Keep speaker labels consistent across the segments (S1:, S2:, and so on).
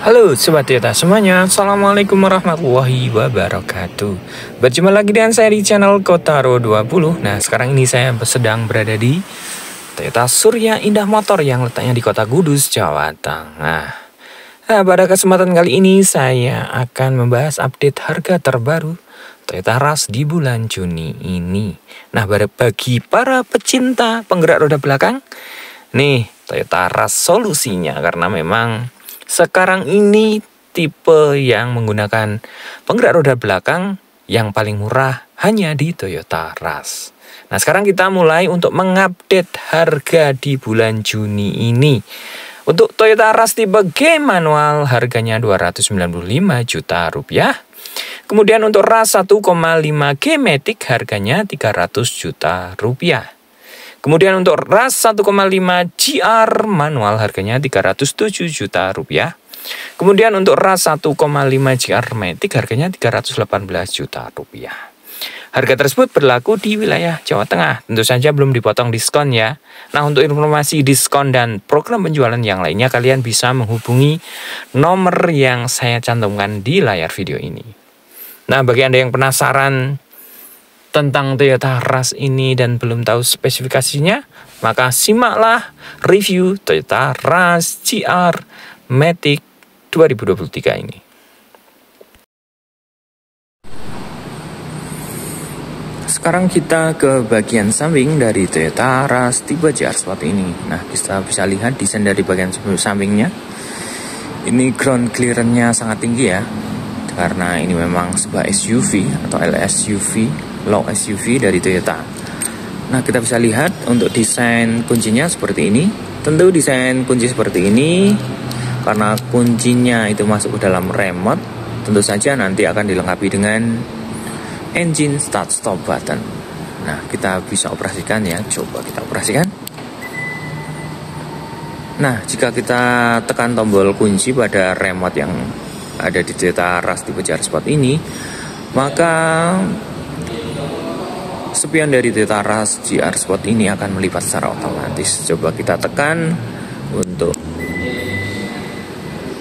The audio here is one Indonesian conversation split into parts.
S1: Halo Sobat Toyota semuanya, Assalamualaikum warahmatullahi wabarakatuh. Berjumpa lagi dengan saya di channel Kotaro 20. Nah sekarang ini saya sedang berada di Toyota Surya Indah Motor yang letaknya di Kota Kudus, Jawa Tengah. Nah pada kesempatan kali ini saya akan membahas update harga terbaru Toyota Rush di bulan Juni ini. Nah bagi para pecinta penggerak roda belakang, nih Toyota Rush solusinya, karena memang sekarang ini tipe yang menggunakan penggerak roda belakang yang paling murah hanya di Toyota Rush. Nah sekarang kita mulai untuk mengupdate harga di bulan Juni ini. Untuk Toyota Rush tipe G manual harganya 295 juta rupiah. Kemudian untuk Rush 1,5 G Matic harganya 300 juta rupiah. Kemudian untuk Rush 1,5 GR manual harganya 307 juta rupiah. Kemudian untuk Rush 1,5 GR Matic harganya 318 juta rupiah. Harga tersebut berlaku di wilayah Jawa Tengah. Tentu saja belum dipotong diskon ya. Nah untuk informasi diskon dan program penjualan yang lainnya kalian bisa menghubungi nomor yang saya cantumkan di layar video ini. Nah bagi Anda yang penasaran tentang Toyota Rush ini dan belum tahu spesifikasinya, maka simaklah review Toyota Rush GR Matic 2023 ini. Sekarang kita ke bagian samping dari Toyota Rush tipe GR Sport ini. Nah, kita bisa lihat desain dari bagian sampingnya. Ini ground clearance-nya sangat tinggi ya, karena ini memang sebuah SUV atau LSUV, low SUV dari Toyota. Nah kita bisa lihat untuk desain kuncinya seperti ini. Tentu desain kunci seperti ini karena kuncinya itu masuk ke dalam remote, tentu saja nanti akan dilengkapi dengan engine start stop button. Nah kita bisa operasikan ya, coba kita operasikan. Nah jika kita tekan tombol kunci pada remote yang ada di Toyota Rush tipe GR Sport ini, maka spion dari Toyota Rush GR Sport ini akan melipat secara otomatis. Coba kita tekan untuk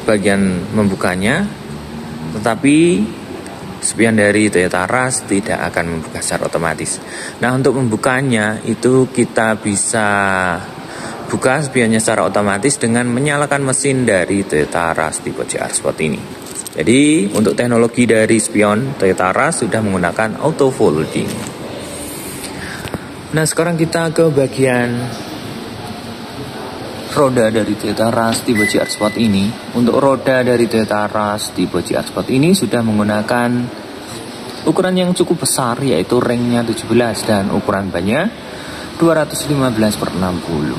S1: bagian membukanya, tetapi spion dari Toyota Rush tidak akan membuka secara otomatis. Nah untuk membukanya itu kita bisa buka spionnya secara otomatis dengan menyalakan mesin dari Toyota Rush tipe GR Sport ini. Jadi untuk teknologi dari spion Toyota Rush sudah menggunakan auto folding. Nah sekarang kita ke bagian roda dari Toyota Rush tipe GR Sport ini. Untuk roda dari Toyota Rush tipe GR Sport ini sudah menggunakan ukuran yang cukup besar, yaitu ringnya 17 dan ukuran bannya 215/60.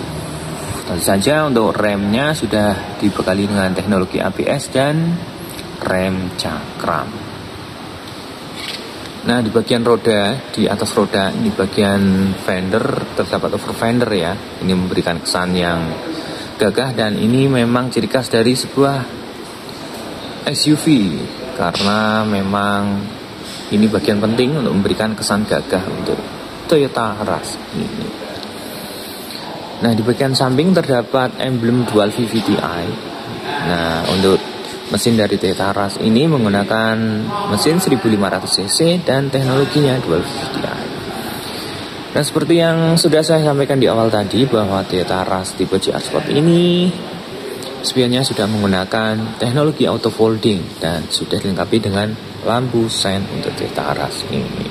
S1: Tentu saja untuk remnya sudah dibekali dengan teknologi ABS dan rem cakram. Nah di bagian roda, di atas roda ini bagian fender terdapat over fender ya. Ini memberikan kesan yang gagah dan ini memang ciri khas dari sebuah SUV, karena memang ini bagian penting untuk memberikan kesan gagah untuk Toyota Rush ini. Nah di bagian samping terdapat emblem dual VVT-i. Nah untuk mesin dari Toyota Rush ini menggunakan mesin 1500 cc dan teknologinya dual VVT-i. Dan seperti yang sudah saya sampaikan di awal tadi, bahwa Toyota Rush tipe GR Sport ini spionnya sudah menggunakan teknologi auto folding dan sudah dilengkapi dengan lampu sen untuk Toyota Rush ini.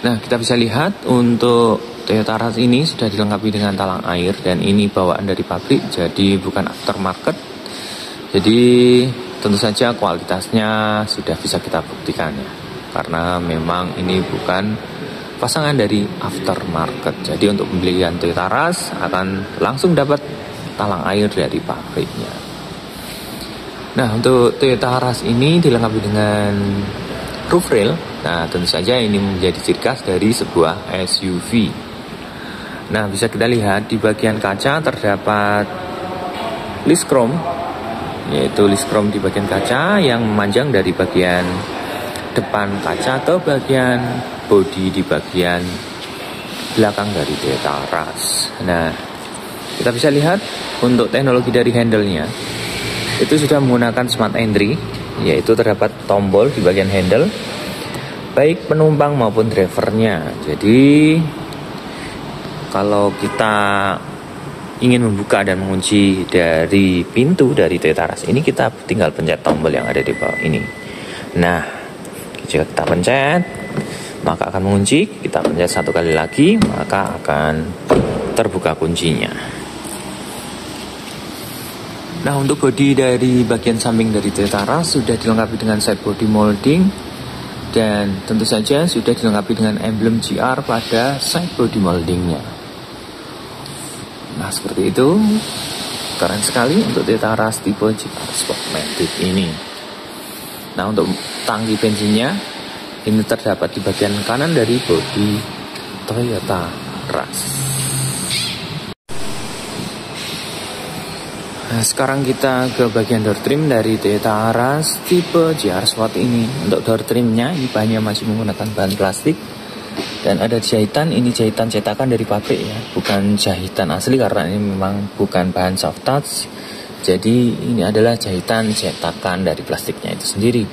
S1: Nah kita bisa lihat untuk Toyota Rush ini sudah dilengkapi dengan talang air dan ini bawaan dari pabrik, jadi bukan aftermarket. Jadi tentu saja kualitasnya sudah bisa kita buktikan ya, karena memang ini bukan pasangan dari aftermarket. Jadi untuk pembelian Toyota Rush akan langsung dapat talang air dari pabriknya. Nah untuk Toyota Rush ini dilengkapi dengan roof rail. Nah tentu saja ini menjadi ciri khas dari sebuah SUV. Nah bisa kita lihat di bagian kaca terdapat list chrome, yaitu list chrome di bagian kaca yang memanjang dari bagian depan kaca ke bagian bodi di bagian belakang dari Toyota Rush. Nah Kita bisa lihat untuk teknologi dari handle-nya itu sudah menggunakan smart entry, yaitu terdapat tombol di bagian handle baik penumpang maupun drivernya. Jadi kalau kita ingin membuka dan mengunci dari pintu dari Toyota Rush ini, kita tinggal pencet tombol yang ada di bawah ini. Nah, jika kita pencet maka akan mengunci. Kita pencet satu kali lagi maka akan terbuka kuncinya. Nah, untuk bodi dari bagian samping dari Toyota Rush sudah dilengkapi dengan side body molding, dan tentu saja sudah dilengkapi dengan emblem GR pada side body moldingnya. Nah, seperti itu. Keren sekali untuk Toyota Rush tipe GR Sportmatic ini. Nah, untuk tangki bensinnya ini terdapat di bagian kanan dari bodi Toyota Rush. Nah, sekarang kita ke bagian door trim dari Toyota Rush tipe GR Sport ini. Untuk door trimnya ini bahannya masih menggunakan bahan plastik dan ada jahitan. Ini jahitan cetakan dari pabrik ya, bukan jahitan asli karena ini memang bukan bahan soft touch. Jadi ini adalah jahitan cetakan dari plastiknya itu sendiri.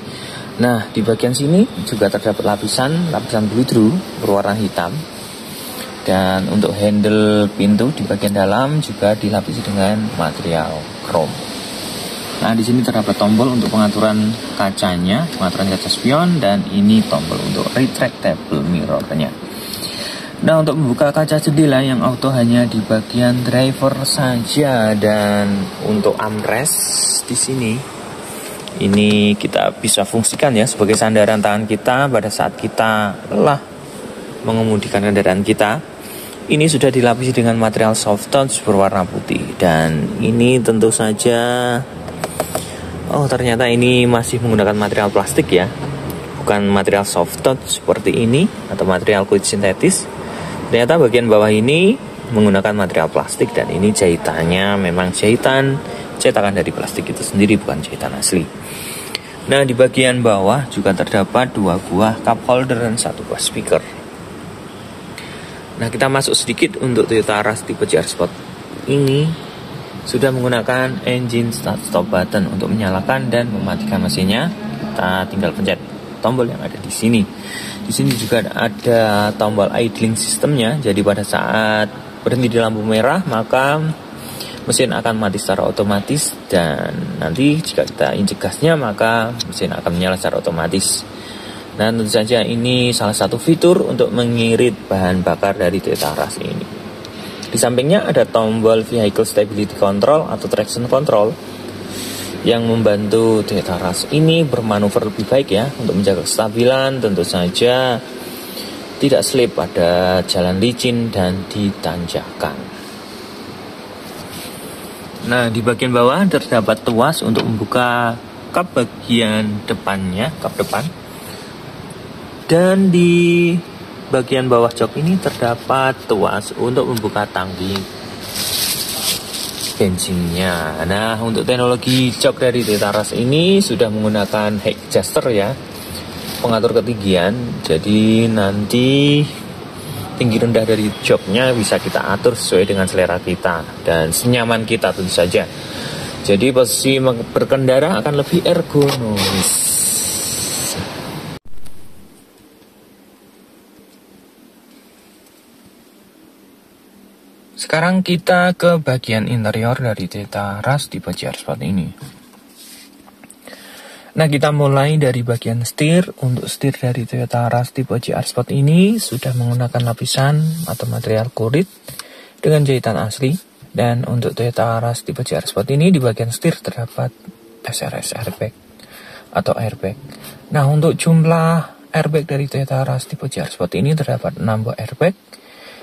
S1: Nah, di bagian sini juga terdapat lapisan bleedru berwarna hitam. Dan untuk handle pintu di bagian dalam juga dilapisi dengan material chrome. Nah, di sini terdapat tombol untuk pengaturan kacanya, pengaturan kaca spion, dan ini tombol untuk retractable mirrornya. Nah, untuk membuka kaca jendela yang auto hanya di bagian driver saja, dan untuk armrest di sini ini kita bisa fungsikan ya sebagai sandaran tangan kita pada saat kita lelah mengemudikan kendaraan kita. Ini sudah dilapisi dengan material soft touch berwarna putih, dan ini tentu saja ternyata ini masih menggunakan material plastik ya, bukan material soft touch seperti ini atau material kulit sintetis. Ternyata bagian bawah ini menggunakan material plastik, dan ini jahitannya memang jahitan cetakan dari plastik itu sendiri, bukan jahitan asli. Nah, di bagian bawah juga terdapat 2 buah cup holder dan 1 buah speaker. Nah, kita masuk sedikit untuk Toyota Rush tipe GR Sport ini sudah menggunakan engine start stop button untuk menyalakan dan mematikan mesinnya. Kita tinggal pencet tombol yang ada di sini. Di sini juga ada tombol idling sistemnya. Jadi pada saat berhenti di lampu merah maka mesin akan mati secara otomatis, dan nanti jika kita injek gasnya maka mesin akan menyala secara otomatis. Nah, tentu saja ini salah satu fitur untuk mengirit bahan bakar dari Toyota Rush ini. Di sampingnya ada tombol Vehicle Stability Control atau Traction Control yang membantu Toyota Rush ini bermanuver lebih baik ya, untuk menjaga kestabilan, tentu saja tidak slip pada jalan licin dan di tanjakan. Nah, di bagian bawah terdapat tuas untuk membuka kap bagian depannya, kap depan. Dan di bagian bawah jok ini terdapat tuas untuk membuka tangki bensinnya. Nah, untuk teknologi jok dari Toyota Rush ini sudah menggunakan height adjuster ya, pengatur ketinggian. Jadi nanti tinggi rendah dari joknya bisa kita atur sesuai dengan selera kita dan senyaman kita tentu saja. Jadi posisi berkendara akan lebih ergonomis. Sekarang kita ke bagian interior dari Toyota Rush tipe GR Sport ini. Nah, kita mulai dari bagian setir. Untuk setir dari Toyota Rush tipe GR Sport ini sudah menggunakan lapisan atau material kulit dengan jahitan asli. Dan untuk Toyota Rush tipe GR Sport ini di bagian setir terdapat SRS airbag atau airbag. Nah, untuk jumlah airbag dari Toyota Rush tipe GR Sport ini terdapat 6 buah airbag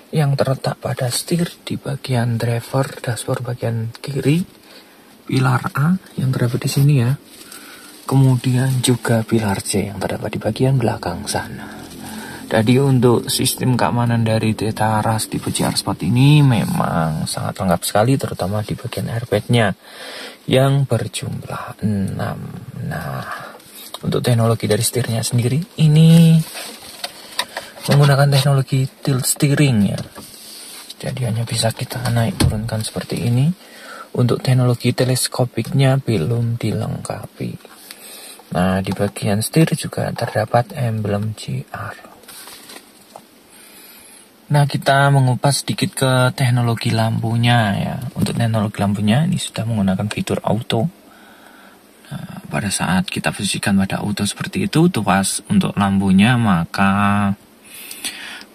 S1: yang terletak pada setir di bagian driver dashboard bagian kiri, pilar A yang terdapat di sini ya. Kemudian juga pilar C yang terdapat di bagian belakang sana. Jadi untuk sistem keamanan dari Toyota Rush tipe GR Sport ini memang sangat lengkap sekali, terutama di bagian airbagnya yang berjumlah 6. Nah, untuk teknologi dari setirnya sendiri ini menggunakan teknologi tilt steering ya. Jadi hanya bisa kita naik turunkan seperti ini. Untuk teknologi teleskopiknya belum dilengkapi. Nah, di bagian setir juga terdapat emblem GR. Nah, kita mengupas sedikit ke teknologi lampunya ya. Untuk teknologi lampunya ini sudah menggunakan fitur auto. Nah, pada saat kita posisikan pada auto seperti itu, tuas untuk lampunya, maka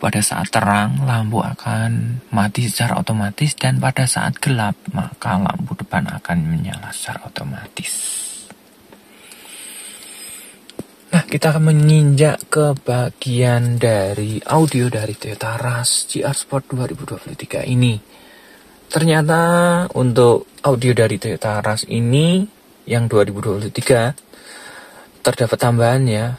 S1: pada saat terang lampu akan mati secara otomatis, dan pada saat gelap maka lampu depan akan menyala secara otomatis. Nah, kita akan menginjak ke bagian dari audio dari Toyota Rush GR Sport 2023 ini. Ternyata untuk audio dari Toyota Rush ini yang 2023 terdapat tambahan ya,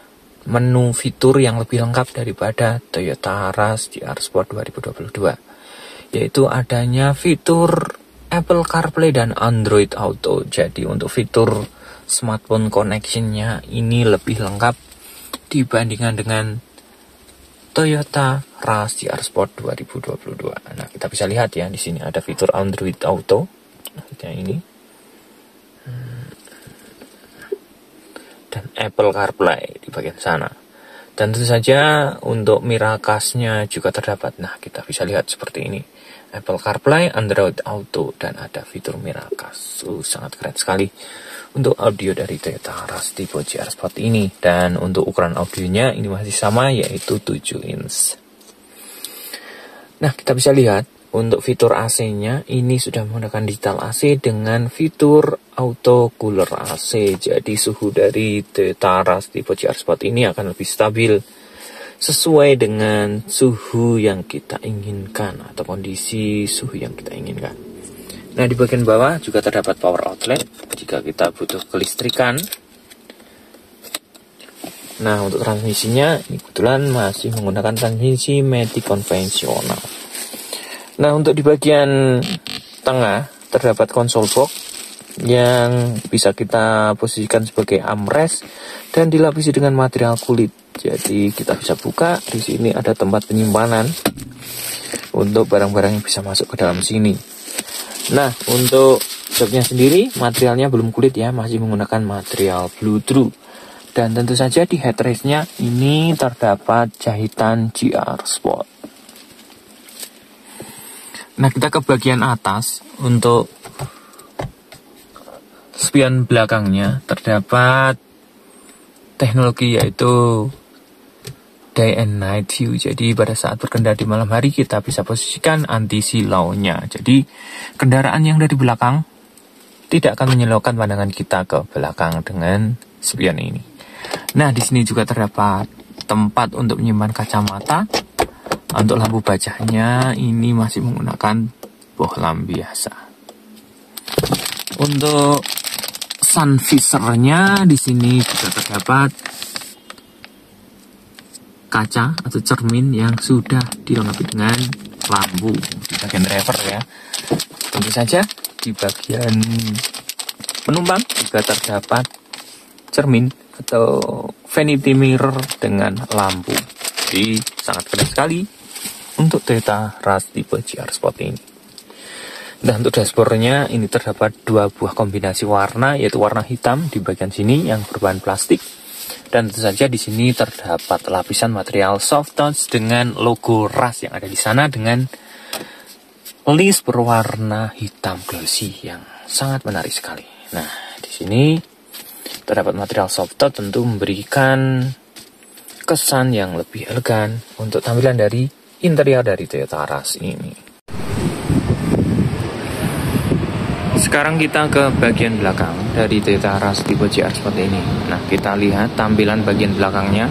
S1: menu fitur yang lebih lengkap daripada Toyota Rush GR Sport 2022, yaitu adanya fitur Apple CarPlay dan Android Auto. Jadi untuk fitur smartphone connection-nya ini lebih lengkap dibandingkan dengan Toyota Rush GR Sport 2022. Nah, kita bisa lihat ya, di sini ada fitur Android Auto. Nah, ini. Dan Apple CarPlay di bagian sana. Dan tentu saja untuk Miracast-nya juga terdapat. Nah, kita bisa lihat seperti ini. Apple CarPlay, Android Auto, dan ada fitur Miracast. Sangat keren sekali untuk audio dari Toyota Rush tipe GR Sport ini. Dan untuk ukuran audionya ini masih sama, yaitu 7 inch. Nah, kita bisa lihat untuk fitur AC-nya ini sudah menggunakan digital AC dengan fitur auto cooler AC. Jadi suhu dari Toyota Rush tipe GR Sport ini akan lebih stabil sesuai dengan suhu yang kita inginkan atau kondisi suhu yang kita inginkan. Nah, di bagian bawah juga terdapat power outlet jika kita butuh kelistrikan. Nah, untuk transmisinya ini kebetulan masih menggunakan transmisi matic konvensional. Nah, untuk di bagian tengah terdapat konsol box yang bisa kita posisikan sebagai armrest dan dilapisi dengan material kulit. Jadi kita bisa buka, di sini ada tempat penyimpanan untuk barang-barang yang bisa masuk ke dalam sini. Nah, untuk joknya sendiri materialnya belum kulit ya, masih menggunakan material blue true. Dan tentu saja di headrest-nya ini terdapat jahitan GR Sport. Nah, kita ke bagian atas. Untuk spion belakangnya terdapat teknologi yaitu day and night view. Jadi pada saat berkendara di malam hari kita bisa posisikan anti silau-nya. Jadi kendaraan yang dari belakang tidak akan menyilaukan pandangan kita ke belakang dengan spion ini. Nah, di sini juga terdapat tempat untuk menyimpan kacamata. Untuk lampu bacanya ini masih menggunakan bohlam biasa. Untuk sun visor-nya di sini juga terdapat kaca atau cermin yang sudah dilengkapi dengan lampu di bagian driver ya. Tentu saja di bagian penumpang juga terdapat cermin atau vanity mirror dengan lampu. Jadi sangat keren sekali untuk Toyota Rush tipe GR Sport ini. Nah, untuk dashboardnya ini terdapat dua buah kombinasi warna, yaitu warna hitam di bagian sini yang berbahan plastik, dan tentu saja di sini terdapat lapisan material soft touch dengan logo Rush yang ada di sana dengan list berwarna hitam glossy yang sangat menarik sekali. Nah, di sini terdapat material soft touch tentu memberikan kesan yang lebih elegan untuk tampilan dari interior dari Toyota Rush ini. Sekarang kita ke bagian belakang dari Toyota Rush tipe GR seperti ini. Nah, kita lihat tampilan bagian belakangnya.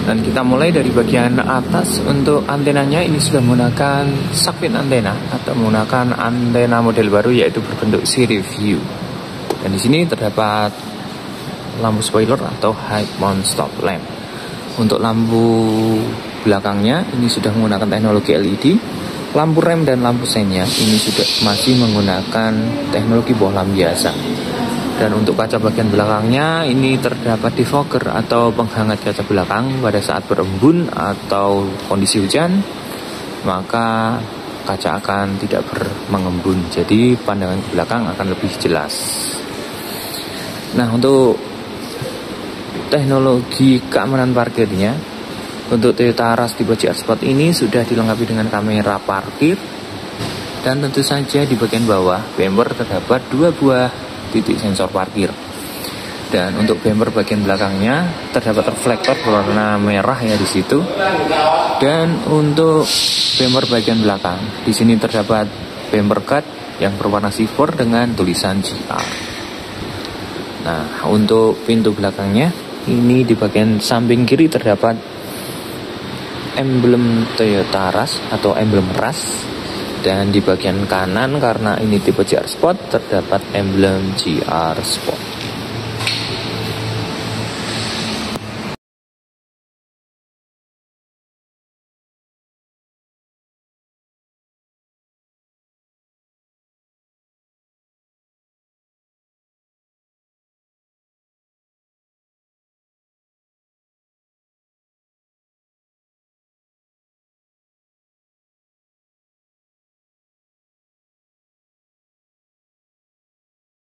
S1: Dan kita mulai dari bagian atas. Untuk antenanya ini sudah menggunakan Shark-Fin antena atau menggunakan antena model baru yaitu berbentuk series view. Dan di sini terdapat lampu spoiler atau high mount stop lamp. Untuk lampu belakangnya ini sudah menggunakan teknologi LED. Lampu rem dan lampu seinnya ini sudah masih menggunakan teknologi bohlam biasa. Dan untuk kaca bagian belakangnya ini terdapat defogger atau penghangat kaca belakang pada saat berembun atau kondisi hujan. maka kaca akan tidak mengembun, jadi pandangan ke belakang akan lebih jelas. Nah, untuk teknologi keamanan parkirnya, untuk Toyota Rush tipe GR Sport ini sudah dilengkapi dengan kamera parkir, dan tentu saja di bagian bawah bumper terdapat 2 buah titik sensor parkir. Dan untuk bumper bagian belakangnya terdapat reflektor berwarna merah ya di situ. Dan untuk bumper bagian belakang, di sini terdapat bumper guard yang berwarna silver dengan tulisan GR. Nah, untuk pintu belakangnya ini di bagian samping kiri terdapat emblem Toyota Rush atau emblem Rush. Dan di bagian kanan karena ini tipe GR Sport terdapat emblem GR Sport.